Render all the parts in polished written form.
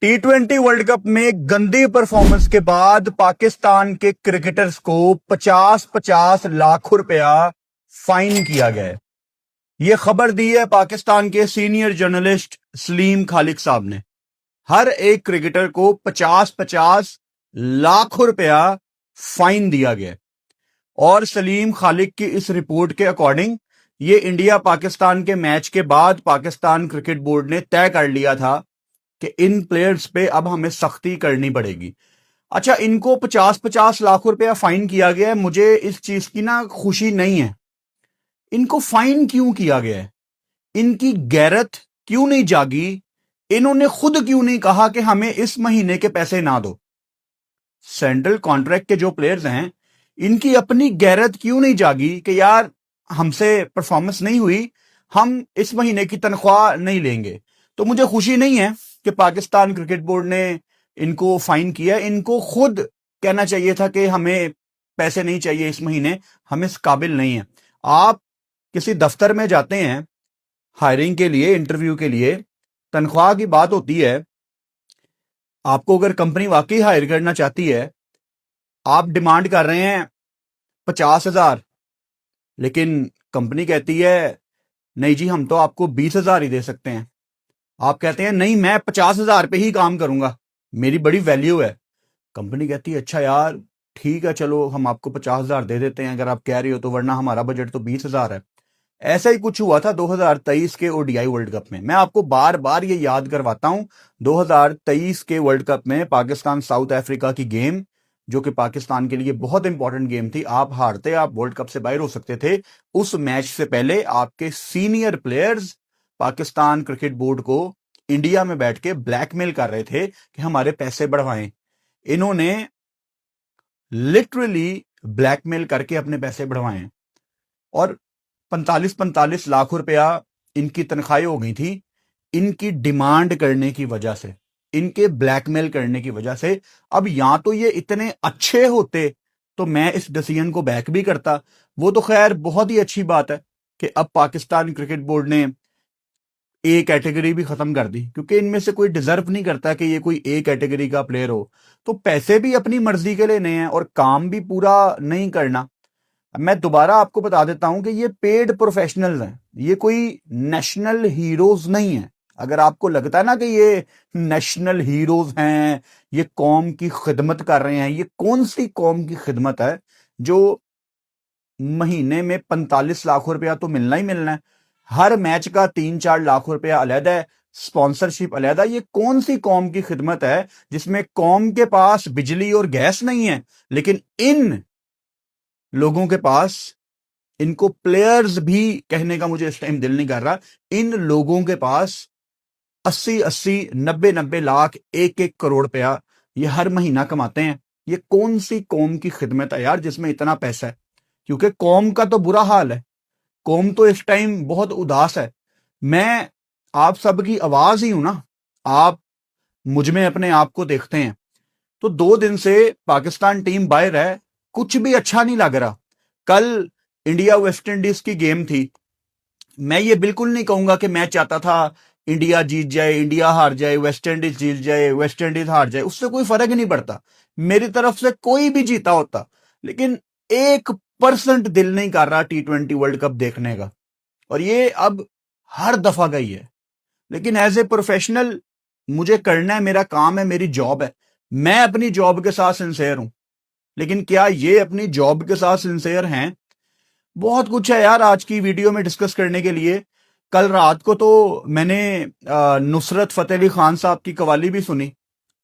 T20 world cup में गंदी performance के बाद पाकिस्तान के क्रिकेटर्स को 50-50 लाख रुपया फाइन किया गया है। यह खबर दी है पाकिस्तान के सीनियर जर्नलिस्ट सलीम खालिक साहब ने। हर एक क्रिकेटर को 50-50 लाख रुपया फाइन दिया गया और सलीम खालिक की इस रिपोर्ट के अकॉर्डिंग ये इंडिया पाकिस्तान के मैच के बाद पाकिस्तान क्रिकेट बोर्ड ने तय कर लिया था कि इन प्लेयर्स पे अब हमें सख्ती करनी पड़ेगी। अच्छा, इनको 50-50 लाख रुपया फाइन किया गया है। मुझे इस चीज की ना खुशी नहीं है। इनको फाइन क्यों किया गया है? इनकी गैरत क्यों नहीं जागी? इन्होंने खुद क्यों नहीं कहा कि हमें इस महीने के पैसे ना दो? सेंट्रल कॉन्ट्रैक्ट के जो प्लेयर्स हैं, इनकी अपनी गैरत क्यों नहीं जागी कि यार हमसे परफॉर्मेंस नहीं हुई, हम इस महीने की तनख्वाह नहीं लेंगे? तो मुझे खुशी नहीं है कि पाकिस्तान क्रिकेट बोर्ड ने इनको फाइन किया। इनको खुद कहना चाहिए था कि हमें पैसे नहीं चाहिए इस महीने, हम इस काबिल नहीं है। आप किसी दफ्तर में जाते हैं हायरिंग के लिए, इंटरव्यू के लिए, तनख्वाह की बात होती है। आपको अगर कंपनी वाकई हायर करना चाहती है, आप डिमांड कर रहे हैं 50,000, लेकिन कंपनी कहती है नहीं जी, हम तो आपको 20,000 ही दे सकते हैं। आप कहते हैं नहीं, मैं 50,000 पे ही काम करूंगा, मेरी बड़ी वैल्यू है। कंपनी कहती है अच्छा यार ठीक है, चलो हम आपको 50,000 दे देते हैं अगर आप कह रही हो तो, वरना हमारा बजट तो 20,000 है। ऐसा ही कुछ हुआ था 2023 के ओडीआई वर्ल्ड कप में। मैं आपको बार बार ये याद करवाता हूं, 2023 के वर्ल्ड कप में पाकिस्तान साउथ अफ्रीका की गेम, जो कि पाकिस्तान के लिए बहुत इंपॉर्टेंट गेम थी, आप हारते, आप वर्ल्ड कप से बाहर हो सकते थे। उस मैच से पहले आपके senior players Pakistan cricket board को इंडिया में बैठ के ब्लैकमेल कर रहे थे कि हमारे पैसे बढ़वाएं। इन्होंने लिटरली ब्लैकमेल करके अपने पैसे बढ़वाए और 45-45 लाख रुपया इनकी तनख्वाही हो गई थी, इनकी डिमांड करने की वजह से, इनके ब्लैकमेल करने की वजह से। अब या तो ये इतने अच्छे होते तो मैं इस डिसीजन को बैक भी करता। वो तो खैर बहुत ही अच्छी बात है कि अब पाकिस्तान क्रिकेट बोर्ड ने ए कैटेगरी भी खत्म कर दी, क्योंकि इनमें से कोई डिजर्व नहीं करता कि ये कोई ए कैटेगरी का प्लेयर हो। तो पैसे भी अपनी मर्जी के लेने हैं और काम भी पूरा नहीं करना। मैं दोबारा आपको बता देता हूं कि ये पेड प्रोफेशनल्स हैं, ये कोई नेशनल हीरोज नहीं है। अगर आपको लगता है ना कि ये नेशनल हीरोज हैं, ये कौम की खिदमत कर रहे हैं, ये कौन सी कौम की खिदमत है जो महीने में 45 लाख रुपया तो मिलना ही मिलना है, हर मैच का 3-4 लाख रुपया अलहदा है, स्पॉन्सरशिप अलहदा। ये कौन सी कौम की खिदमत है जिसमें कौम के पास बिजली और गैस नहीं है, लेकिन इन लोगों के पास, इनको प्लेयर्स भी कहने का मुझे इस टाइम दिल नहीं कर रहा, इन लोगों के पास 80-80, 90-90 लाख, 1-1 करोड़ रुपया ये हर महीना कमाते हैं। ये कौन सी कौम की खिदमत है यार जिसमें इतना पैसा है? क्योंकि कौम का तो बुरा हाल है, कौम तो इस टाइम बहुत उदास है। मैं आप सबकी आवाज ही हूं ना, आप मुझ में अपने आप को देखते हैं। तो 2 दिन से पाकिस्तान टीम बाहर है, कुछ भी अच्छा नहीं लग रहा। कल इंडिया वेस्ट इंडीज की गेम थी। मैं ये बिल्कुल नहीं कहूंगा कि मैं चाहता था इंडिया जीत जाए, इंडिया हार जाए, वेस्ट इंडीज जीत जाए, वेस्ट इंडीज हार जाए, उससे कोई फर्क नहीं पड़ता। मेरी तरफ से कोई भी जीता होता, लेकिन 1% दिल नहीं कर रहा T20 वर्ल्ड कप देखने का। और ये अब हर दफा गई है। लेकिन एज ए प्रोफेशनल मुझे करना है, मेरा काम है, मेरी जॉब है, मैं अपनी जॉब के साथ सिंसेयर हूं। लेकिन क्या ये अपनी जॉब के साथ सिंसेयर हैं? बहुत कुछ है यार आज की वीडियो में डिस्कस करने के लिए। कल रात को तो मैंने नुसरत फतेह अली खान साहब की कवाली भी सुनी,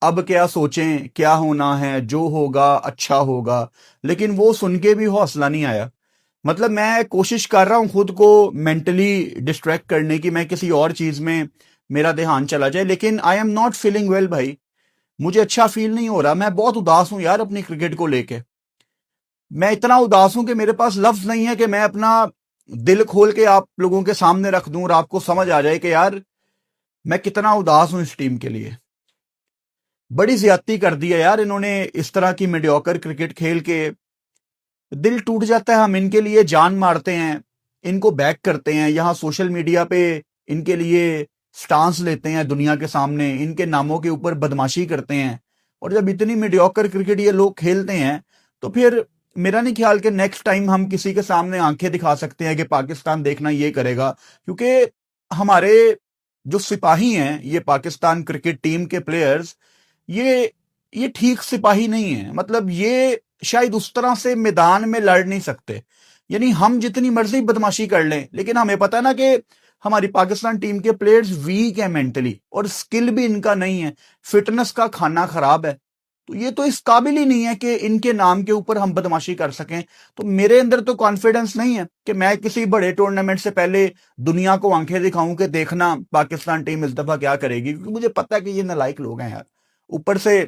अब क्या सोचें क्या होना है, जो होगा अच्छा होगा। लेकिन वो सुन के भी हौसला नहीं आया। मतलब मैं कोशिश कर रहा हूं खुद को मेंटली डिस्ट्रैक्ट करने की, मैं किसी और चीज में मेरा ध्यान चला जाए, लेकिन I am not feeling well भाई। मुझे अच्छा फील नहीं हो रहा, मैं बहुत उदास हूं यार अपनी क्रिकेट को लेके। मैं इतना उदास हूं कि मेरे पास लफ्ज नहीं है कि मैं अपना दिल खोल के आप लोगों के सामने रख दूं और आपको समझ आ जाए कि यार मैं कितना उदास हूं इस टीम के लिए। बड़ी ज्यादती कर दी है यार इन्होंने, इस तरह की मीडियोकर क्रिकेट खेल के दिल टूट जाता है। हम इनके लिए जान मारते हैं, इनको बैक करते हैं, यहां सोशल मीडिया पे इनके लिए स्टांस लेते हैं दुनिया के सामने, इनके नामों के ऊपर बदमाशी करते हैं, और जब इतनी मीडियोकर क्रिकेट ये लोग खेलते हैं तो फिर मेरा नहीं ख्याल कि नेक्स्ट टाइम हम किसी के सामने आंखें दिखा सकते हैं कि पाकिस्तान देखना ये करेगा। क्योंकि हमारे जो सिपाही हैं, ये पाकिस्तान क्रिकेट टीम के प्लेयर्स, ये ठीक सिपाही नहीं है। मतलब ये शायद उस तरह से मैदान में लड़ नहीं सकते। यानी हम जितनी मर्जी बदमाशी कर लें, लेकिन हमें पता है ना कि हमारी पाकिस्तान टीम के प्लेयर्स वीक है मेंटली, और स्किल भी इनका नहीं है, फिटनेस का खाना खराब है। तो ये तो इस काबिल ही नहीं है कि इनके नाम के ऊपर हम बदमाशी कर सकें। तो मेरे अंदर तो कॉन्फिडेंस नहीं है कि मैं किसी बड़े टूर्नामेंट से पहले दुनिया को आंखें दिखाऊं कि देखना पाकिस्तान टीम इस दफा क्या करेगी, क्योंकि मुझे पता है कि ये नालायक लोग हैं यार। ऊपर से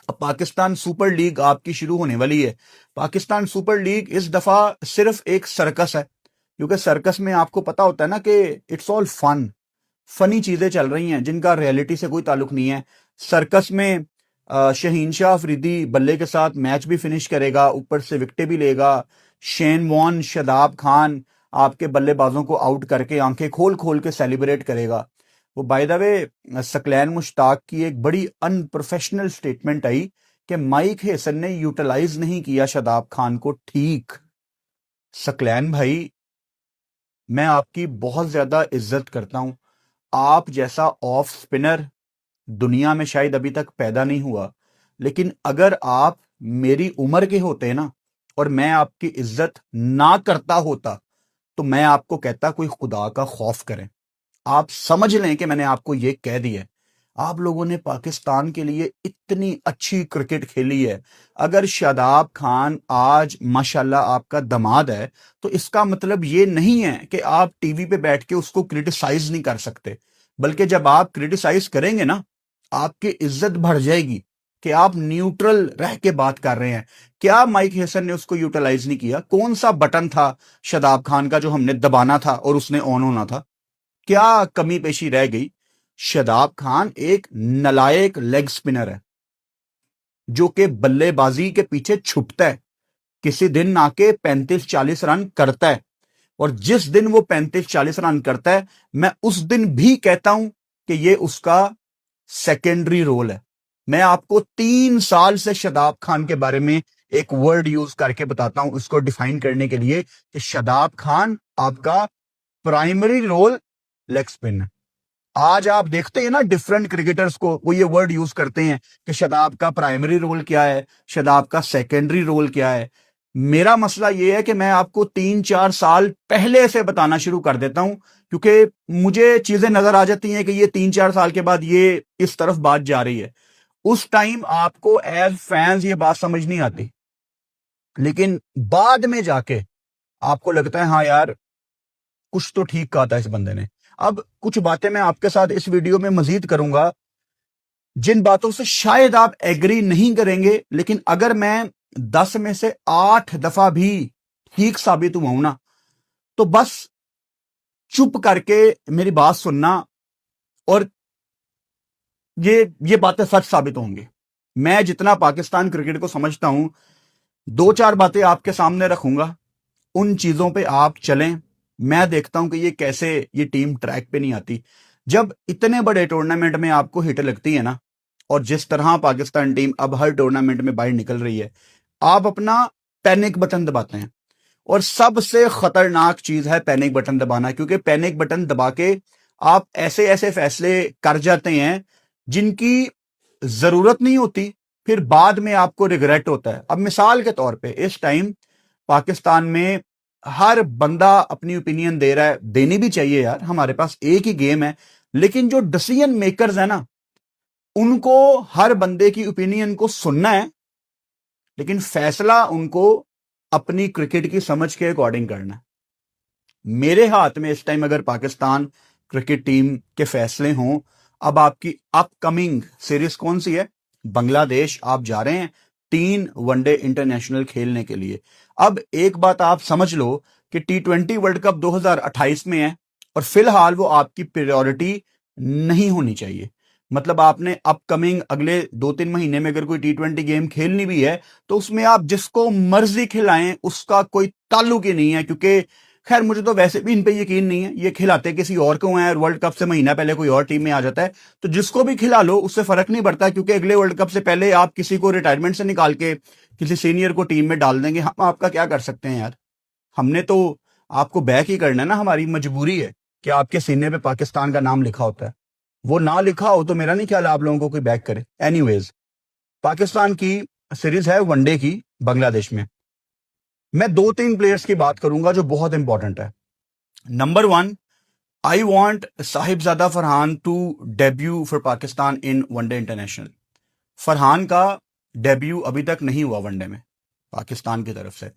अब पाकिस्तान सुपर लीग आपकी शुरू होने वाली है। पाकिस्तान सुपर लीग इस दफा सिर्फ एक सर्कस है, क्योंकि सर्कस में आपको पता होता है ना कि इट्स ऑल फनी चीजें चल रही हैं जिनका रियलिटी से कोई ताल्लुक नहीं है। सर्कस में शहीन शाह अफरीदी बल्ले के साथ मैच भी फिनिश करेगा, ऊपर से विकेटें भी लेगा। शेन वॉर्न, शादाब खान आपके बल्लेबाजों को आउट करके आंखें खोल खोल के सेलिब्रेट करेगा। वो by the way Saqlain Mushtaq की एक बड़ी अनप्रोफेशनल स्टेटमेंट आई कि माइक हेसन ने यूटिलाइज नहीं किया शादाब खान को ठीक। सकलैन भाई, मैं आपकी बहुत ज्यादा इज्जत करता हूं। आप जैसा ऑफ स्पिनर दुनिया में शायद अभी तक पैदा नहीं हुआ, लेकिन अगर आप मेरी उम्र के होते ना और मैं आपकी इज्जत ना करता होता, तो मैं आपको कहता कोई खुदा का खौफ करें। आप समझ लें कि मैंने आपको यह कह दिया है। आप लोगों ने पाकिस्तान के लिए इतनी अच्छी क्रिकेट खेली है। अगर शादाब खान आज माशाल्लाह आपका दामाद है, तो इसका मतलब ये नहीं है कि आप टीवी पे बैठ के उसको क्रिटिसाइज नहीं कर सकते, बल्कि जब आप क्रिटिसाइज करेंगे ना, आपकी इज्जत बढ़ जाएगी कि आप न्यूट्रल रह के बात कर रहे हैं। क्या माइक हेसन ने उसको यूटिलाइज नहीं किया? कौन सा बटन था शादाब खान का जो हमने दबाना था और उसने ऑन होना था? क्या कमी पेशी रह गई? शादाब खान एक नलायक लेग स्पिनर है जो कि बल्लेबाजी के पीछे छुपता है। किसी दिन आके 35-40 रन करता है, और जिस दिन वो 35-40 रन करता है, मैं उस दिन भी कहता हूं कि ये उसका सेकेंडरी रोल है। मैं आपको 3 साल से शादाब खान के बारे में एक वर्ड यूज करके बताता हूं उसको डिफाइन करने के लिए कि शादाब खान आपका प्राइमरी रोल लेग स्पिन है। आज आप देखते हैं ना डिफरेंट क्रिकेटर्स को, वो ये वर्ड यूज करते हैं कि शादाब का प्राइमरी रोल क्या है, शादाब का सेकेंडरी रोल क्या है। मेरा मसला ये है कि मैं आपको 3-4 साल पहले से बताना शुरू कर देता हूं, क्योंकि मुझे चीजें नजर आ जाती हैं कि ये 3-4 साल के बाद ये इस तरफ बात जा रही है। उस टाइम आपको एज फैंस ये बात समझ नहीं आती, लेकिन बाद में जाके आपको लगता है हाँ यार, कुछ तो ठीक कहा था इस बंदे ने। अब कुछ बातें मैं आपके साथ इस वीडियो में मजीद करूंगा जिन बातों से शायद आप एग्री नहीं करेंगे, लेकिन अगर मैं 10 में से 8 दफा भी ठीक साबित हुआ हूं ना, तो बस चुप करके मेरी बात सुनना, और ये बातें सच साबित होंगी। मैं जितना पाकिस्तान क्रिकेट को समझता हूं, 2-4 बातें आपके सामने रखूंगा, उन चीजों पे आप चलें। मैं देखता हूं कि ये कैसे ये टीम ट्रैक पे नहीं आती। जब इतने बड़े टूर्नामेंट में आपको हिट लगती है ना, और जिस तरह पाकिस्तान टीम अब हर टूर्नामेंट में बाहर निकल रही है, आप अपना पैनिक बटन दबाते हैं। और सबसे खतरनाक चीज है पैनिक बटन दबाना, क्योंकि पैनिक बटन दबा के आप ऐसे ऐसे फैसले कर जाते हैं जिनकी जरूरत नहीं होती, फिर बाद में आपको रिग्रेट होता है। अब मिसाल के तौर पे इस टाइम पाकिस्तान में हर बंदा अपनी ओपिनियन दे रहा है, देनी भी चाहिए यार, हमारे पास एक ही गेम है, लेकिन जो डिसीजन मेकर्स है ना, उनको हर बंदे की ओपिनियन को सुनना है, लेकिन फैसला उनको अपनी क्रिकेट की समझ के अकॉर्डिंग करना है। मेरे हाथ में इस टाइम अगर पाकिस्तान क्रिकेट टीम के फैसले हों, अब आपकी अपकमिंग सीरीज कौन सी है? बांग्लादेश आप जा रहे हैं 3 वनडे इंटरनेशनल खेलने के लिए। अब एक बात आप समझ लो कि T20 वर्ल्ड कप 2028 में है, और फिलहाल वो आपकी प्रायोरिटी नहीं होनी चाहिए। मतलब आपने अपकमिंग अगले 2-3 महीने में अगर कोई T20 गेम खेलनी भी है, तो उसमें आप जिसको मर्जी खिलाएं, उसका कोई ताल्लुक ही नहीं है, क्योंकि खैर मुझे तो वैसे भी इन पे यकीन नहीं है, ये खिलाते किसी और को हैं, वर्ल्ड कप से महीना पहले कोई और टीम में आ जाता है, तो जिसको भी खिला लो उससे फर्क नहीं पड़ता, क्योंकि अगले वर्ल्ड कप से पहले आप किसी को रिटायरमेंट से निकाल के किसी सीनियर को टीम में डाल देंगे, हम आपका क्या कर सकते हैं यार। हमने तो आपको बैक ही करना है ना, हमारी मजबूरी है कि आपके सीने पे पाकिस्तान का नाम लिखा होता है। वो ना लिखा हो तो मेरा नहीं ख्याल आप लोगों को कोई बैक करे। एनीवेज, पाकिस्तान की सीरीज है वनडे की बांग्लादेश में। मैं 2-3 प्लेयर्स की बात करूंगा जो बहुत इंपॉर्टेंट है। Number 1, I want Sahibzada Farhan to debut for Pakistan in one day international. Farhan का डेब्यू अभी तक नहीं हुआ वनडे में पाकिस्तान की तरफ से।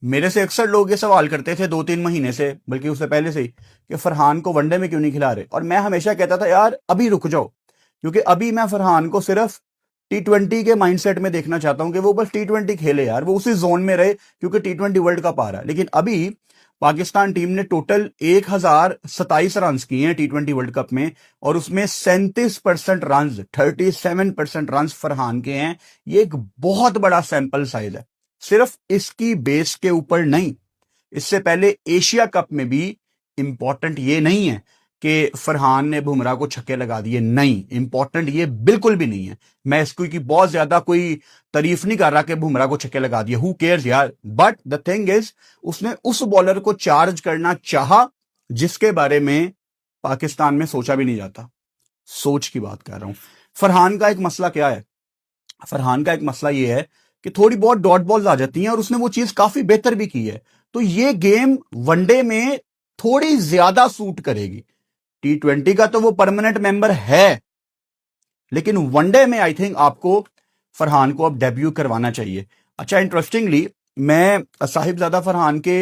मेरे से अक्सर लोग ये सवाल करते थे 2-3 महीने से, बल्कि उससे पहले से ही, कि फरहान को वनडे में क्यों नहीं खिला रहे। और मैं हमेशा कहता था यार अभी रुक जाओ, क्योंकि अभी मैं फरहान को सिर्फ T20 के माइंडसेट में देखना चाहता हूं कि वो बस T20 खेले यार, वो उसी जोन में रहे, क्योंकि T20 वर्ल्ड कप आ रहा है। लेकिन अभी पाकिस्तान टीम ने टोटल 1027 रन किए हैं T20 वर्ल्ड कप में, और उसमें 37% रन, 37% रन फरहान के हैं। ये एक बहुत बड़ा सैंपल साइज है, सिर्फ इसकी बेस के ऊपर नहीं। इससे पहले एशिया कप में भी इंपॉर्टेंट ये नहीं है कि फरहान ने बुमराह को छक्के लगा दिए, नहीं, इंपॉर्टेंट ये बिल्कुल भी नहीं है। मैं इसको की बहुत ज्यादा कोई तारीफ नहीं कर रहा कि बुमराह को छक्के लगा दिए, हु केयर्स यार। बट द थिंग इज, उसने उस बॉलर को चार्ज करना चाहा जिसके बारे में पाकिस्तान में सोचा भी नहीं जाता। सोच की बात कर रहा हूं। फरहान का एक मसला क्या है? फरहान का एक मसला यह है कि थोड़ी बहुत डॉट बॉल्स आ जाती हैं, और उसने वो चीज काफी बेहतर भी की है। तो ये गेम वनडे में थोड़ी ज्यादा सूट करेगी। T20 का तो वो परमानेंट मेंबर है, लेकिन वनडे में आई थिंक आपको फरहान को अब डेब्यू करवाना चाहिए। अच्छा, इंटरेस्टिंगली मैं साहिबजादा फरहान के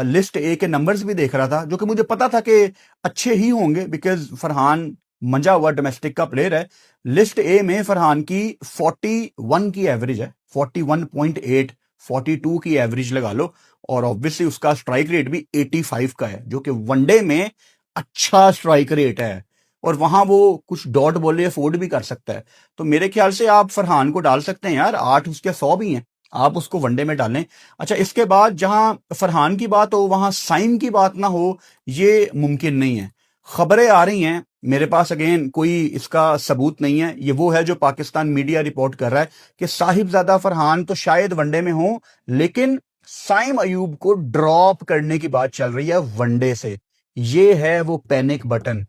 लिस्ट ए के नंबर्स भी देख रहा था, जो कि मुझे पता था कि अच्छे ही होंगे, बिकॉज फरहान मंजा हुआ डोमेस्टिक का प्लेयर है। लिस्ट ए में फरहान की 41 की एवरेज है, 41.8, 42 की एवरेज लगा लो, और ऑब्वियसली उसका स्ट्राइक रेट भी 85 का है, जो कि वनडे में अच्छा स्ट्राइक रेट है, और वहां वो कुछ डॉट बॉले अफोर्ड भी कर सकता है। तो मेरे ख्याल से आप फरहान को डाल सकते हैं यार, 8 उसके 100 भी हैं, आप उसको वनडे में डालें। अच्छा, इसके बाद जहां फरहान की बात हो वहां साइम की बात ना हो, ये मुमकिन नहीं है। खबरें आ रही हैं मेरे पास, अगेन कोई इसका सबूत नहीं है, ये वो है जो पाकिस्तान मीडिया रिपोर्ट कर रहा है कि साहिबजादा फरहान तो शायद वनडे में हो, लेकिन साइम अयूब को ड्रॉप करने की बात चल रही है वनडे से। ये है वो पैनिक बटन।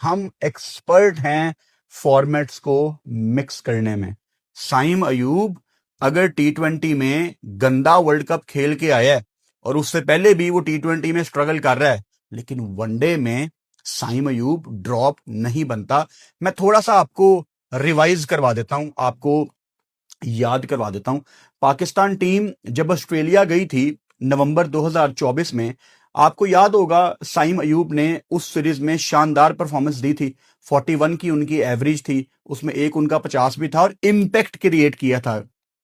हम एक्सपर्ट हैं फॉर्मेट्स को मिक्स करने में। साइम अयूब अगर T20 में गंदा वर्ल्ड कप खेल के आया है, और उससे पहले भी वो T20 में स्ट्रगल कर रहा है, लेकिन वनडे में साइम अयूब ड्रॉप नहीं बनता। मैं थोड़ा सा आपको रिवाइज करवा देता हूं, आपको याद करवा देता हूं। पाकिस्तान टीम जब ऑस्ट्रेलिया गई थी नवंबर 2024 में, आपको याद होगा साइम अयूब ने उस सीरीज में शानदार परफॉर्मेंस दी थी। 41 की उनकी एवरेज थी, उसमें एक उनका 50 भी था, और इंपैक्ट क्रिएट किया था।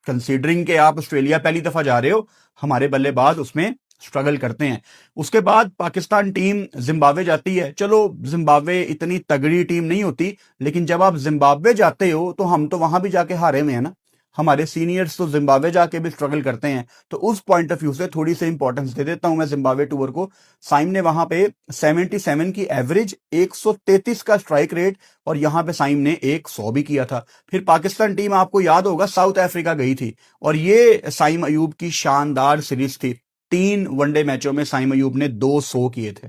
कंसीडरिंग कि आप ऑस्ट्रेलिया पहली दफा जा रहे हो, हमारे बल्लेबाज उसमें स्ट्रगल करते हैं। उसके बाद पाकिस्तान टीम जिम्बाब्वे जाती है। चलो, जिम्बाब्वे इतनी तगड़ी टीम नहीं होती, लेकिन जब आप जिम्बाब्वे जाते हो तो हम तो वहां भी जाके हारे में है ना, हमारे सीनियर्स तो जिम्बाब्वे जाके भी स्ट्रगल करते हैं। तो उस पॉइंट ऑफ व्यू से थोड़ी सी इंपॉर्टेंस दे देता हूं मैं जिम्बाब्वे टूर को। साइम ने वहां पे 77 की एवरेज, 133 का स्ट्राइक रेट, और यहां पे साइम ने 100 भी किया था। फिर पाकिस्तान टीम आपको याद होगा साउथ अफ्रीका गई थी, और ये साइम अयूब की शानदार सीरीज थी। 3 वनडे मैचों में साइम अयूब ने 200 किए थे।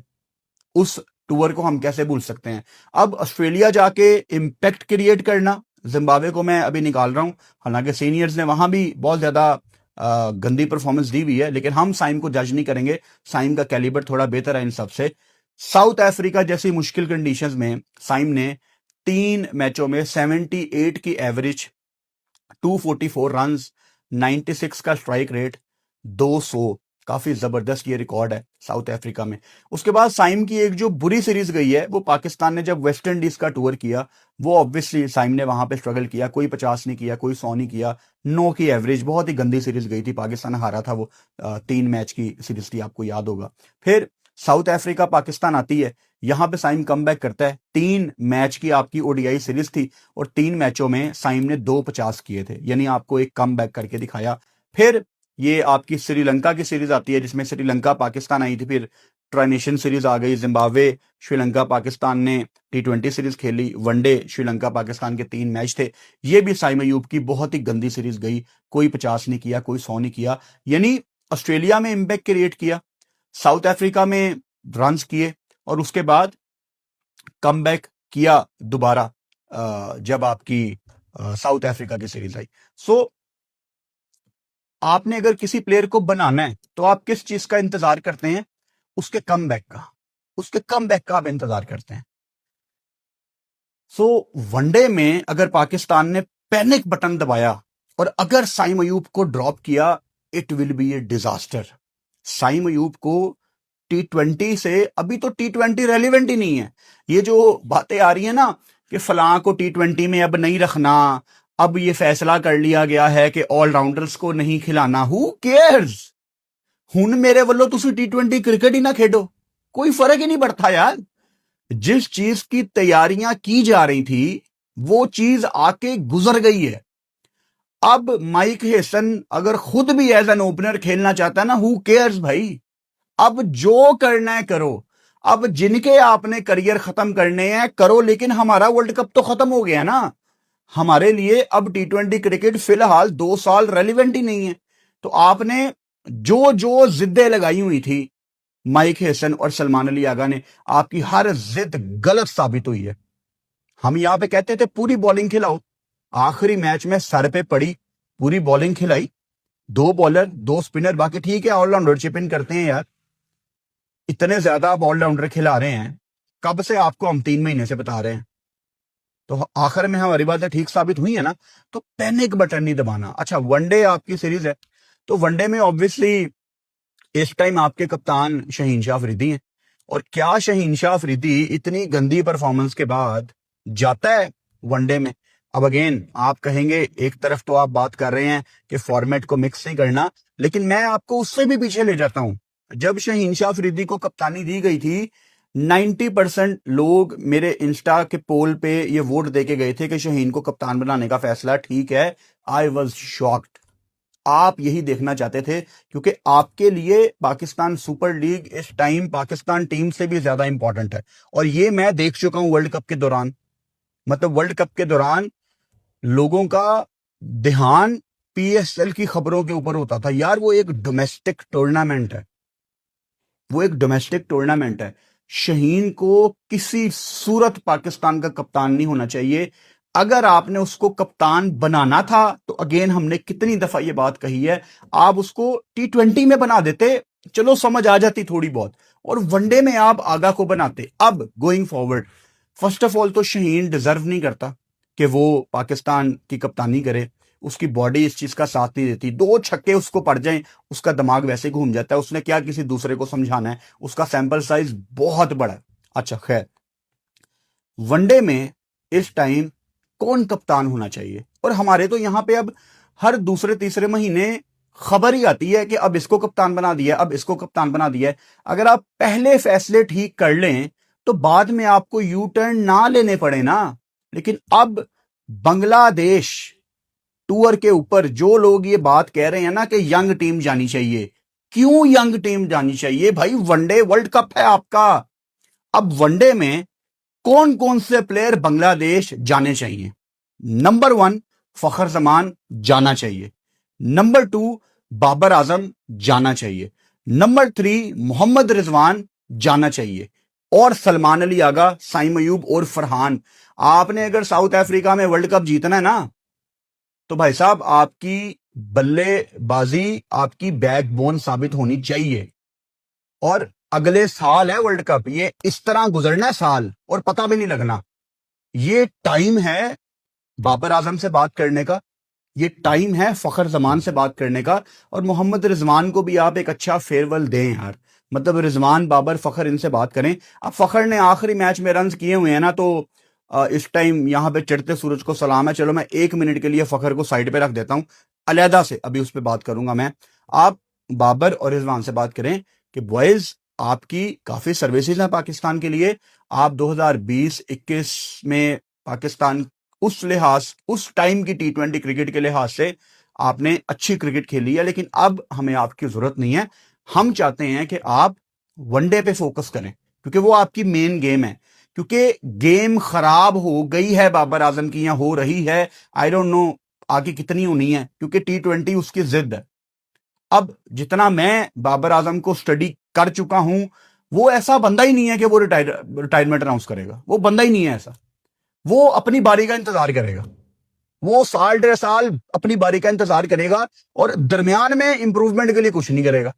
उस टूर को हम कैसे भूल सकते हैं। अब ऑस्ट्रेलिया जाके इंपैक्ट क्रिएट करना, जिम्बाब्वे को मैं अभी निकाल रहा हूं, हालांकि सीनियर्स ने वहां भी बहुत ज्यादा गंदी परफॉर्मेंस दी हुई है, लेकिन हम साइम को जज नहीं करेंगे, साइम का कैलिबर थोड़ा बेहतर है इन सबसे। साउथ अफ्रीका जैसी मुश्किल कंडीशंस में साइम ने 3 मैचों में 78 की एवरेज, 244 रन, 96 का स्ट्राइक रेट, 200, काफी जबरदस्त ये रिकॉर्ड है साउथ अफ्रीका में। उसके बाद साइम की एक जो बुरी सीरीज गई है, वो पाकिस्तान ने जब वेस्ट इंडीज का टूर किया, वो ऑब्वियसली साइम ने वहां पे स्ट्रगल किया, कोई 50 नहीं किया, कोई 100 नहीं किया, 9 की एवरेज, बहुत ही गंदी सीरीज गई थी, पाकिस्तान हारा था वो। 3 मैच की सीरीज थी, आपको याद होगा। फिर साउथ अफ्रीका पाकिस्तान आती है, यहां पे साइम कमबैक करता है। 3 मैच की आपकी ओडीआई सीरीज थी, और 3 मैचों में साइम ने 250 किए थे, यानी आपको एक कमबैक करके दिखाया। फिर ये आपकी श्रीलंका की सीरीज आती है जिसमें श्रीलंका पाकिस्तान आई थी, फिर ट्राई नेशन सीरीज आ गई, जिम्बाब्वे श्रीलंका पाकिस्तान ने T20 सीरीज खेली, वनडे श्रीलंका पाकिस्तान के 3 मैच थे। ये भी साइम अयूब की बहुत ही गंदी सीरीज गई, कोई 50 नहीं किया, कोई 100 नहीं किया, यानी ऑस्ट्रेलिया में इम्पैक्ट क्रिएट किया, साउथ अफ्रीका में रन्स किए, और उसके बाद कमबैक किया दोबारा जब आपकी साउथ अफ्रीका की सीरीज आई। सो आपने अगर किसी प्लेयर को बनाना है तो आप किस चीज का इंतजार करते हैं? उसके कमबैक का, उसके कमबैक का आप इंतजार करते हैं। सो वनडे में अगर पाकिस्तान ने पैनिक बटन दबाया और अगर साइम अयूब को ड्रॉप किया, it will be a disaster. Saim Ayub को T20 से, अभी तो T20 रेलिवेंट ही नहीं है। ये जो बातें आ रही है ना कि फलां को T20 में अब नहीं रखना, अब ये फैसला कर लिया गया है कि ऑलराउंडर्स को नहीं खिलाना, हु केयर्स? हुन मेरे वालों तुसी T20 क्रिकेट ही ना खेडो, कोई फर्क ही नहीं पड़ता यार। जिस चीज की तैयारियां की जा रही थी वो चीज आके गुजर गई है। अब माइक हेसन अगर खुद भी एज एन ओपनर खेलना चाहता है ना, हु केयर्स भाई, अब जो करना है करो। अब जिनके आपने करियर खत्म करने हैं करो, लेकिन हमारा वर्ल्ड कप तो खत्म हो गया ना। हमारे लिए अब T20 क्रिकेट फिलहाल 2 साल रेलिवेंट ही नहीं है। तो आपने जो जो जिद्दें लगाई हुई थी, माइक हेसन और सलमान अली आगा ने, आपकी हर जिद गलत साबित हुई है। हम यहां पे कहते थे पूरी बॉलिंग खिलाओ, आखिरी मैच में सर पे पड़ी, पूरी बॉलिंग खिलाई, 2 बॉलर 2 स्पिनर, बाकी ठीक है ऑलराउंडर चिप इन करते हैं यार। इतने ज्यादा आप ऑलराउंडर खिला रहे हैं, कब से आपको हम 3 महीने से बता रहे हैं, तो आखिर में हमारी बातें ठीक साबित हुई है ना। तो पैनिक बटन नहीं दबाना। अच्छा, वनडे आपकी सीरीज है, तो वनडे में ऑब्वियसली इस टाइम आपके कप्तान शहीन शाह अफरीदी हैं, और क्या शहीन शाह अफरीदी इतनी गंदी परफॉर्मेंस के बाद जाता है वनडे में? अब अगेन आप कहेंगे, एक तरफ तो आप बात कर रहे हैं कि फॉर्मेट को मिक्स नहीं करना, लेकिन मैं आपको उससे भी पीछे ले जाता हूं। जब शहीन शाह अफरीदी को कप्तानी दी गई थी, 90% लोग मेरे इंस्टा के पोल पे ये वोट देके गए थे कि शहीन को कप्तान बनाने का फैसला ठीक है। I was shocked. आप यही देखना चाहते थे, क्योंकि आपके लिए पाकिस्तान सुपर लीग इस टाइम पाकिस्तान टीम से भी ज्यादा इंपॉर्टेंट है। और ये मैं देख चुका हूं वर्ल्ड कप के दौरान। मतलब वर्ल्ड कप के दौरान लोगों का ध्यान PSL की खबरों के ऊपर होता था। यार वो एक डोमेस्टिक टूर्नामेंट है, वो एक डोमेस्टिक टूर्नामेंट है। शहीन को किसी सूरत पाकिस्तान का कप्तान नहीं होना चाहिए। अगर आपने उसको कप्तान बनाना था तो अगेन हमने कितनी दफा ये बात कही है, आप उसको T20 में बना देते, चलो समझ आ जाती थोड़ी बहुत, और वनडे में आप आगा को बनाते। अब going forward, first of all तो शहीन डिजर्व नहीं करता कि वो पाकिस्तान की कप्तानी करे। उसकी बॉडी इस चीज का साथ नहीं देती, 2 छक्के उसको पड़ जाएं उसका दिमाग वैसे घूम जाता है, उसने क्या किसी दूसरे को समझाना है, उसका सैंपल साइज बहुत बड़ा है। अच्छा खैर, वनडे में इस टाइम कौन कप्तान होना चाहिए? और हमारे तो यहां पे अब हर दूसरे तीसरे महीने खबर ही आती है कि अब इसको कप्तान बना दिया, अब इसको कप्तान बना दिया है। अगर आप पहले फैसले ठीक कर लें तो बाद में आपको यू टर्न ना लेने पड़े ना। लेकिन अब बांग्लादेश टूर के ऊपर जो लोग ये बात कह रहे हैं ना कि यंग टीम जानी चाहिए, क्यों यंग टीम जानी चाहिए भाई? वनडे वर्ल्ड कप है आपका। अब वनडे में कौन कौन से प्लेयर बांग्लादेश जाने चाहिए? नंबर 1 फखर जमान जाना चाहिए, नंबर 2 बाबर आजम जाना चाहिए, नंबर 3 मोहम्मद रिजवान जाना चाहिए, और सलमान अली आगा, साइम अयूब और फरहान। आपने अगर साउथ अफ्रीका में वर्ल्ड कप जीतना है ना, तो भाई साहब आपकी बल्लेबाजी आपकी बैकबोन साबित होनी चाहिए। और अगले साल है वर्ल्ड कप, ये इस तरह गुजरना है साल और पता भी नहीं लगना। ये टाइम है बाबर आजम से बात करने का, ये टाइम है फखर जमान से बात करने का, और मोहम्मद रिजवान को भी आप एक अच्छा फेयरवेल दें यार। मतलब रिजवान, बाबर, फखर, इनसे बात करें। अब फखर ने आखिरी मैच में रन किए हुए हैं ना, तो इस टाइम यहां पे चढ़ते सूरज को सलाम है। चलो मैं 1 मिनट के लिए फखर को साइड पे रख देता हूं, अलहदा से अभी उस पर बात करूंगा मैं। आप बाबर और रिजवान से बात करें कि बॉयज, आपकी काफी सर्विसेज हैं पाकिस्तान के लिए। आप 2020-21 में पाकिस्तान उस लिहाज, उस टाइम की T20 क्रिकेट के लिहाज से आपने अच्छी क्रिकेट खेली है, लेकिन अब हमें आपकी जरूरत नहीं है। हम चाहते हैं कि आप वनडे पे फोकस करें, क्योंकि वो आपकी मेन गेम है। क्योंकि गेम खराब हो गई है बाबर आजम की, या हो रही है, आई डोंट नो आगे कितनी होनी है, क्योंकि T20 उसकी जिद है। अब जितना मैं बाबर आजम को स्टडी कर चुका हूं, वो ऐसा बंदा ही नहीं है कि वो रिटायरमेंट अनाउंस करेगा। वो बंदा ही नहीं है ऐसा। वो अपनी बारी का इंतजार करेगा। वो साल 1.5 साल अपनी बारी का इंतजार करेगा और दरमियान में इंप्रूवमेंट के लिए कुछ नहीं करेगा।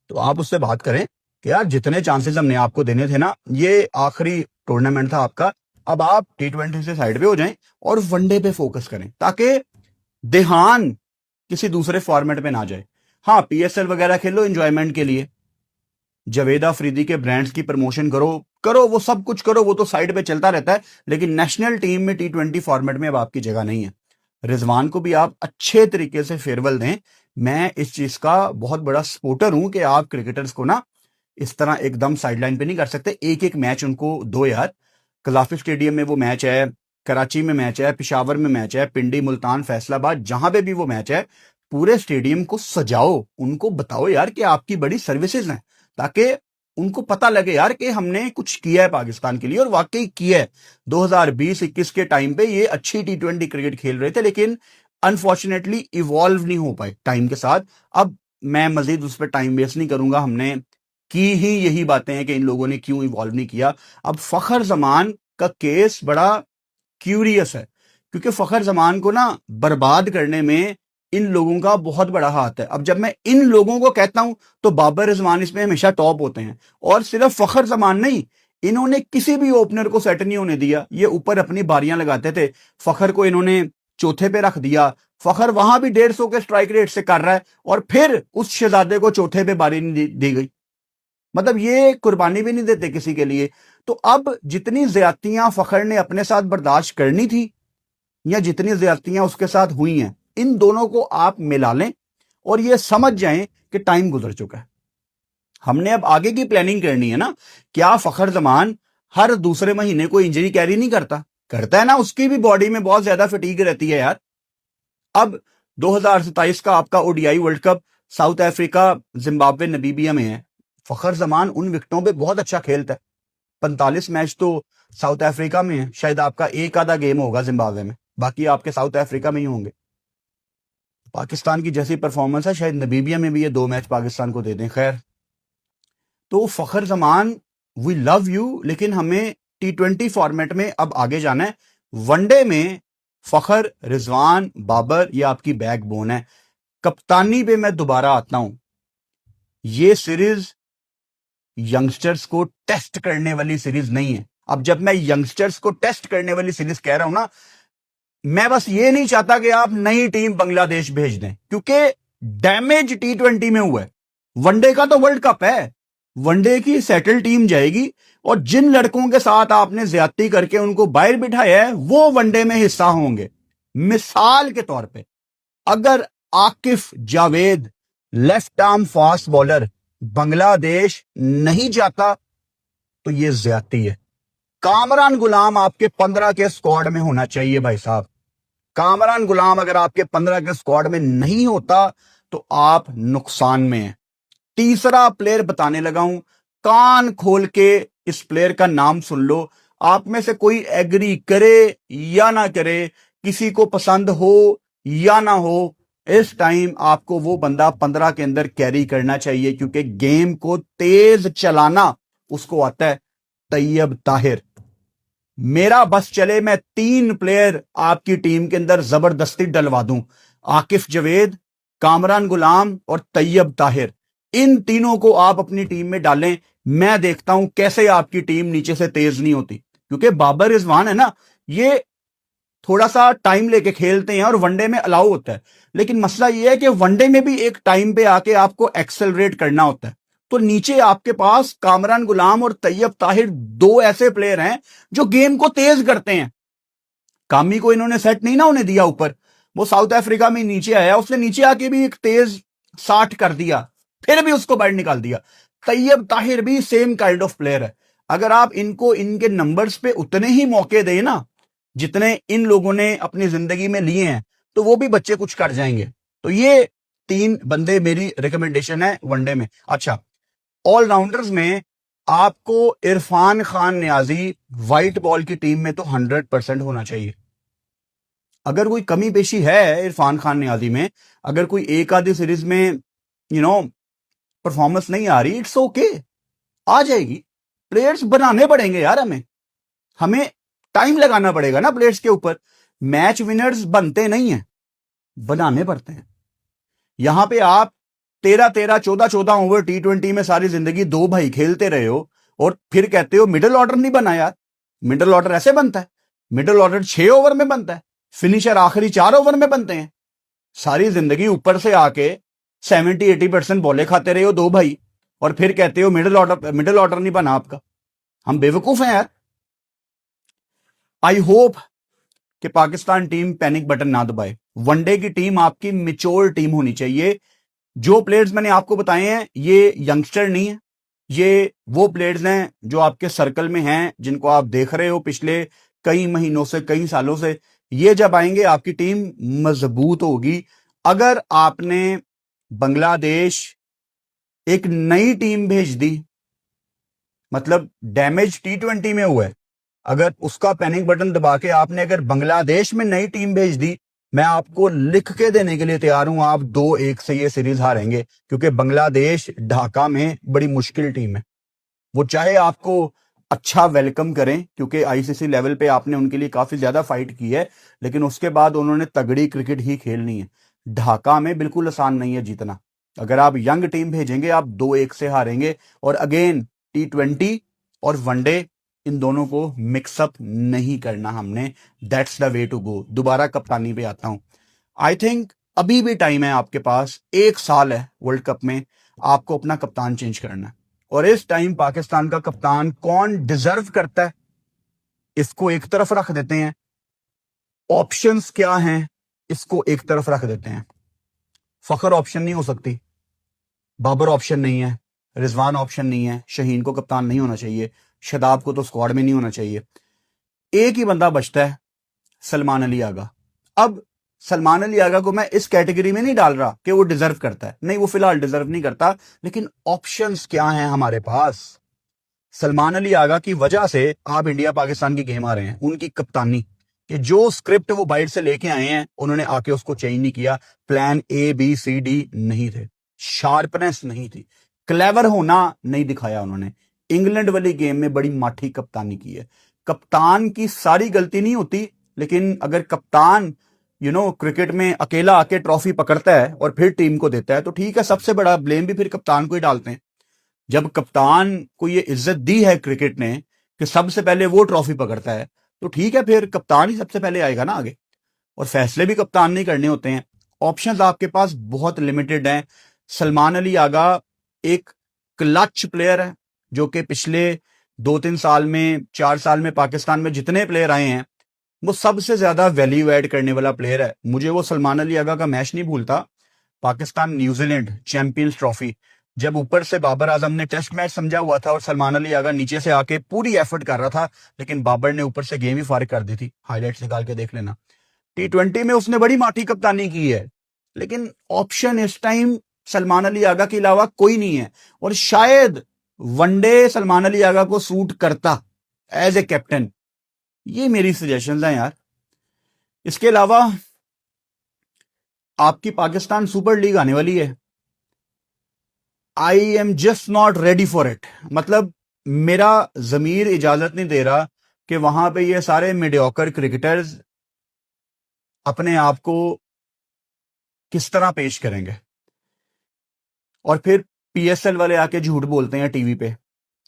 तो आप उससे बात करें कि यार जितने चांसेस हमने आपको देने थे ना, ये आखिरी टूर्नामेंट था आपका, अब आप T20 से साइड पे हो जाएं और वनडे पे फोकस करें, ताकि ध्यान किसी दूसरे फॉर्मेट पे ना जाए। हाँ, PSL वगैरह खेलो एंजॉयमेंट के लिए, जवेद अफरीदी के ब्रांड्स की प्रमोशन करो करो, वो सब कुछ करो, वो तो साइड पे चलता रहता है, लेकिन नेशनल टीम में T20 फॉर्मेट में अब आपकी जगह नहीं है। रिजवान को भी आप अच्छे तरीके से फेयरवेल दें। मैं इस चीज का बहुत बड़ा सपोर्टर हूं कि आप क्रिकेटर्स को ना इस तरह एकदम साइडलाइन पे नहीं कर सकते। एक एक मैच उनको दो यार। कजाफी स्टेडियम में वो मैच है, कराची में मैच है, पिशावर में मैच है, पिंडी, मुल्तान, फैसलाबाद, जहां पे भी वो मैच है, पूरे स्टेडियम को सजाओ, उनको बताओ यार कि आपकी बड़ी सर्विसेज हैं, ताकि उनको पता लगे यार कि हमने कुछ किया है पाकिस्तान के लिए, और वाकई किया है। 2020-21 के टाइम पे ये अच्छी T20 क्रिकेट खेल रहे थे, लेकिन अनफॉर्चुनेटली इवॉल्व नहीं हो पाए टाइम के साथ। अब मैं मजीद उस पर टाइम वेस्ट नहीं करूंगा, हमने की ही यही बातें हैं कि इन लोगों ने क्यों इवॉल्व नहीं किया। अब फखर जमान का केस बड़ा क्यूरियस है, क्योंकि फखर जमान को ना बर्बाद करने में इन लोगों का बहुत बड़ा हाथ है। अब जब मैं इन लोगों को कहता हूं तो बाबर रिजवान इसमें हमेशा टॉप होते हैं, और सिर्फ फखर जमान नहीं, इन्होंने किसी भी ओपनर को सेट नहीं होने दिया। ये ऊपर अपनी बारियां लगाते थे, फखर को इन्होंने चौथे पे रख दिया। फखर वहां भी 150 के स्ट्राइक रेट से कर रहा है, और फिर उस शहजादे को चौथे पे बारी नहीं दी गई। मतलब ये कुर्बानी भी नहीं देते किसी के लिए। तो अब जितनी ज्यादतियां फखर ने अपने साथ बर्दाश्त करनी थी, या जितनी ज्यादतियां उसके साथ हुई हैं, इन दोनों को आप मिला लें और ये समझ जाएं कि टाइम गुजर चुका है। हमने अब आगे की प्लानिंग करनी है ना। क्या फखर जमान हर दूसरे महीने को इंजरी कैरी नहीं करता है ना, उसकी भी बॉडी में बहुत ज्यादा फटीग रहती है यार। अब 2027 का आपका ODI world cup south Africa, Zimbabwe, Namibia में है। फखर जमान उन विकेटों पे बहुत अच्छा खेलता है। 45 मैच तो साउथ अफ्रीका में है, शायद आपका एक आधा गेम होगा जिम्बाब्वे में, बाकी आपके साउथ अफ्रीका में ही होंगे। पाकिस्तान की जैसी परफॉर्मेंस है, शायद नमीबिया में भी ये 2 मैच पाकिस्तान को दे दें। खैर, तो फखर जमान, वी लव यू, लेकिन हमें T20 फॉर्मेट में अब आगे जाना है। वनडे में फखर, रिजवान, बाबर, ये आपकी बैकबोन है। कप्तानी पे मैं दोबारा आता हूं, ये सीरीज यंगस्टर्स को टेस्ट करने वाली सीरीज नहीं है। अब जब मैं यंगस्टर्स को टेस्ट करने वाली सीरीज कह रहा हूं ना, मैं बस ये नहीं चाहता कि आप नई टीम बांग्लादेश भेज दें, क्योंकि डैमेज T20 में हुआ है। वनडे का तो वर्ल्ड कप है, वनडे की सेटल टीम जाएगी, और जिन लड़कों के साथ आपने ज्यादती करके उनको बाहर बिठाया है, वो वनडे में हिस्सा होंगे। मिसाल के तौर पे, अगर Akif Javed left arm fast bowler Bangladesh नहीं जाता तो ये ज्यादती है। कामरान गुलाम आपके 15 के स्क्वाड में होना चाहिए भाई साहब। कामरान गुलाम अगर आपके 15 के स्क्वाड में नहीं होता तो आप नुकसान में हैं। तीसरा प्लेयर बताने लगा हूं, कान खोल के इस प्लेयर का नाम सुन लो। आप में से कोई एग्री करे या ना करे, किसी को पसंद हो या ना हो, इस टाइम आपको वो बंदा 15 के अंदर कैरी करना चाहिए, क्योंकि गेम को तेज चलाना उसको आता है। तैयब ताहिर, मेरा बस चले मैं 3 प्लेयर आपकी टीम के अंदर जबरदस्ती डलवा दूं, आकिफ जावेद, कामरान गुलाम और तैयब ताहिर। इन तीनों को आप अपनी टीम में डालें, मैं देखता हूं कैसे आपकी टीम नीचे से तेज नहीं होती। क्योंकि बाबर रिजवान है ना, ये थोड़ा सा टाइम लेके खेलते हैं और वनडे में अलाउ होता है, लेकिन मसला यह है कि वनडे में भी एक टाइम पे आके आपको एक्सेलरेट करना होता है। तो नीचे आपके पास कामरान गुलाम और तैयब ताहिर 2 ऐसे प्लेयर हैं जो गेम को तेज करते हैं। कामी को इन्होंने सेट नहीं ना होने दिया ऊपर, वो साउथ अफ्रीका में नीचे आया, उसने नीचे आके भी एक तेज 60 कर दिया, फिर भी उसको बाहर निकाल दिया। तैयब ताहिर भी सेम काइंड ऑफ प्लेयर है। अगर आप इनको इनके नंबर्स पे उतने ही मौके दें ना जितने इन लोगों ने अपनी जिंदगी में लिए हैं, तो वो भी बच्चे कुछ कर जाएंगे। तो ये 3 बंदे मेरी रिकमेंडेशन है वनडे में। अच्छा, ऑलराउंडर्स में आपको इरफान खान नियाजी व्हाइट बॉल की टीम में तो 100% होना चाहिए। अगर कोई कमी पेशी है इरफान खान नियाजी में, अगर कोई एक आधी सीरीज में परफॉर्मेंस नहीं आ रही, इट्स ओके, आ जाएगी। प्लेयर्स बनाने पड़ेंगे यार, हमें हमें टाइम लगाना पड़ेगा ना प्लेयर्स के ऊपर। मैच विनर्स बनते नहीं है, बनाने पड़ते हैं। यहां पे आप 13-13, 14-14 ओवर T20 में सारी जिंदगी 2 भाई खेलते रहे हो और फिर कहते हो मिडिल ऑर्डर नहीं बना यार। मिडिल ऑर्डर ऐसे बनता है, मिडिल ऑर्डर 6 ओवर में बनता है, फिनिशर आखिरी 4 ओवर में बनते हैं। सारी जिंदगी ऊपर से आके 70-80% बॉले खाते रहे हो 2 भाई और फिर कहते हो मिडिल ऑर्डर नहीं बना आपका। हम बेवकूफ हैं यार। आई होप कि पाकिस्तान टीम पैनिक बटन ना दबाए। वनडे की टीम आपकी मिच्योर टीम होनी चाहिए। जो प्लेयर्स मैंने आपको बताए हैं ये यंगस्टर नहीं है, ये वो प्लेयर्स हैं जो आपके सर्कल में हैं, जिनको आप देख रहे हो पिछले कई महीनों से, कई सालों से। ये जब आएंगे आपकी टीम मजबूत होगी। अगर आपने बांग्लादेश एक नई टीम भेज दी, मतलब डैमेज T20 में हुआ है, अगर उसका पैनिक बटन दबा के आपने अगर बांग्लादेश में नई टीम भेज दी, मैं आपको लिख के देने के लिए तैयार हूं, आप 2-1 से ये सीरीज हारेंगे। क्योंकि बांग्लादेश ढाका में बड़ी मुश्किल टीम है। वो चाहे आपको अच्छा वेलकम करें क्योंकि आईसीसी लेवल पे आपने उनके लिए काफी ज्यादा फाइट की है, लेकिन उसके बाद उन्होंने तगड़ी क्रिकेट ही खेलनी है। ढाका में बिल्कुल आसान नहीं है जीतना। अगर आप यंग टीम भेजेंगे आप 2-1 से हारेंगे। और अगेन T20 और वनडे इन दोनों को मिक्सअप नहीं करना हमने। That's the way to go. दोबारा कप्तानी पे आता हूं। आई थिंक अभी भी टाइम है आपके पास, 1 साल है वर्ल्ड कप में, आपको अपना कप्तान चेंज करना है। और इस टाइम पाकिस्तान का कप्तान कौन डिजर्व करता है, इसको एक तरफ रख देते हैं। ऑप्शंस क्या हैं, इसको एक तरफ रख देते हैं। फखर ऑप्शन नहीं हो सकती, बाबर ऑप्शन नहीं है, रिजवान ऑप्शन नहीं है, शहीन को कप्तान नहीं होना चाहिए, शदाब को तो स्क्वाड में नहीं होना चाहिए। एक ही बंदा बचता है, सलमान अली आगा। अब सलमान अली आगा को मैं इस कैटेगरी में नहीं डाल रहा कि वो डिजर्व करता है, नहीं, वो फिलहाल डिजर्व नहीं करता, लेकिन ऑप्शंस क्या हैं हमारे पास। सलमान अली आगा की वजह से आप इंडिया पाकिस्तान की गेम आ रहे हैं, उनकी कप्तानी कि जो स्क्रिप्ट वो बाइट से लेके आए हैं उन्होंने आके उसको चेंज नहीं किया। प्लान ABCD नहीं थे, शार्पनेस नहीं थी, क्लेवर होना नहीं दिखाया उन्होंने। इंग्लैंड वाली गेम में बड़ी माठी कप्तानी की है। कप्तान की सारी गलती नहीं होती, लेकिन अगर कप्तान क्रिकेट में अकेला आके ट्रॉफी पकड़ता है और फिर टीम को देता है तो ठीक है, सबसे बड़ा ब्लेम भी फिर कप्तान को ही डालते हैं। जब कप्तान को ये इज्जत दी है क्रिकेट ने कि सबसे पहले वो ट्रॉफी पकड़ता है, तो ठीक है, फिर कप्तान ही सबसे पहले आएगा ना आगे। और फैसले भी कप्तान नहीं करने होते हैं। ऑप्शंस आपके पास बहुत लिमिटेड हैं। सलमान अली आगा एक क्लच प्लेयर है जो कि पिछले 2-3 साल में, 4 साल में पाकिस्तान में जितने प्लेयर आए हैं वो सबसे ज्यादा वैल्यू ऐड करने वाला प्लेयर है। मुझे वो सलमान अली आगा का मैच नहीं भूलता, पाकिस्तान न्यूजीलैंड चैंपियंस ट्रॉफी, जब ऊपर से बाबर आजम ने टेस्ट मैच समझा हुआ था और सलमान अली आगा नीचे से आके पूरी एफर्ट कर रहा था, लेकिन बाबर ने ऊपर से गेम ही फारिग कर दी थी। हाईलाइट्स निकाल के देख लेना। T20 में उसने बड़ी माठी कप्तानी की है, लेकिन ऑप्शन इस टाइम सलमान अली आगा के अलावा कोई नहीं है। और शायद वनडे सलमान अली आगा को सूट करता एज ए कैप्टन। ये मेरी सजेशंस हैं यार। इसके अलावा आपकी पाकिस्तान सुपर लीग आने वाली है। I am just not ready for it. मतलब मेरा जमीर इजाजत नहीं दे रहा कि वहां पे ये सारे मीडियोकर क्रिकेटर्स अपने आप को किस तरह पेश करेंगे। और फिर PSL वाले आके झूठ बोलते हैं टीवी पे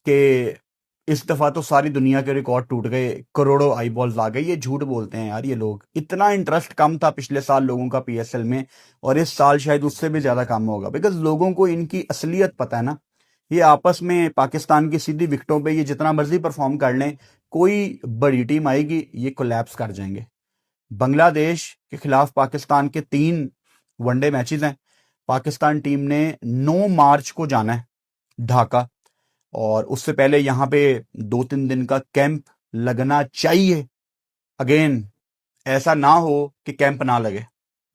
कि इस दफा तो सारी दुनिया के रिकॉर्ड टूट गए, करोड़ों आई बॉल्स आ गए। ये झूठ बोलते हैं यार ये लोग। इतना इंटरेस्ट कम था पिछले साल लोगों का PSL में, और इस साल शायद उससे भी ज्यादा कम होगा, बिकॉज लोगों को इनकी असलियत पता है ना। ये आपस में पाकिस्तान की सीधी विकेटों पे ये जितना मर्जी परफॉर्म कर लें, कोई बड़ी टीम आएगी ये कोलैप्स कर जाएंगे। बांग्लादेश के खिलाफ पाकिस्तान के 3 वनडे मैचेस हैं। पाकिस्तान टीम ने 9 मार्च को जाना है ढाका, और उससे पहले यहां पे 2-3 दिन का कैंप लगना चाहिए। अगेन ऐसा ना हो कि कैंप ना लगे,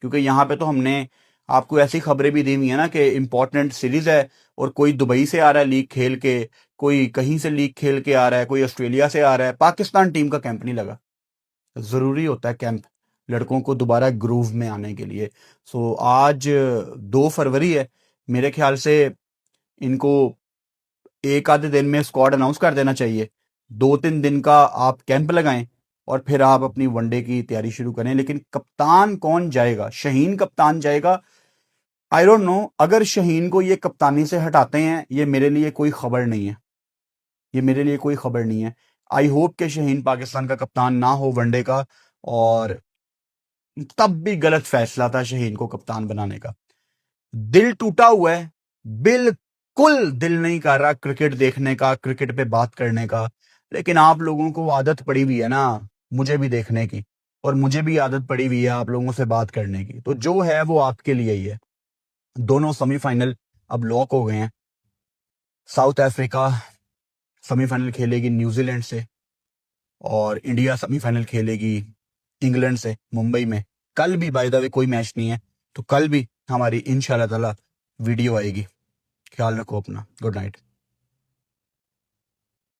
क्योंकि यहाँ पे तो हमने आपको ऐसी खबरें भी दी हुई है ना कि इंपॉर्टेंट सीरीज है और कोई दुबई से आ रहा है लीग खेल के, कोई कहीं से लीग खेल के आ रहा है, कोई ऑस्ट्रेलिया से आ रहा है, पाकिस्तान टीम का कैंप नहीं लगा। जरूरी होता है कैंप लड़कों को दोबारा ग्रूव में आने के लिए। सो आज 2 फरवरी है, मेरे ख्याल से इनको एक आधे दिन में स्क्वाड अनाउंस कर देना चाहिए। 2-3 दिन का आप कैंप लगाएं और फिर आप अपनी वनडे की तैयारी शुरू करें। लेकिन कप्तान कौन जाएगा? शहीन कप्तान जाएगा। आई डोंट नो, अगर शहीन को ये कप्तानी से हटाते हैं, ये मेरे लिए कोई खबर नहीं है, ये मेरे लिए कोई खबर नहीं है। आई होप कि शहीन पाकिस्तान का कप्तान ना हो वनडे का, और तब भी गलत फैसला था शहीन को कप्तान बनाने का। दिल टूटा हुआ है, बिल्कुल दिल नहीं कर रहा क्रिकेट देखने का, क्रिकेट पे बात करने का। लेकिन आप लोगों को आदत पड़ी हुई है ना मुझे भी देखने की, और मुझे भी आदत पड़ी हुई है आप लोगों से बात करने की, तो जो है वो आपके लिए ही है। दोनों सेमीफाइनल अब लॉक हो गए हैं। साउथ अफ्रीका सेमीफाइनल खेलेगी न्यूजीलैंड से, और इंडिया सेमीफाइनल खेलेगी इंग्लैंड से मुंबई में। कल भी बाय द वे कोई मैच नहीं है, तो कल भी हमारी इंशाल्लाह ताला वीडियो आएगी। ख्याल रखो अपना। Good night.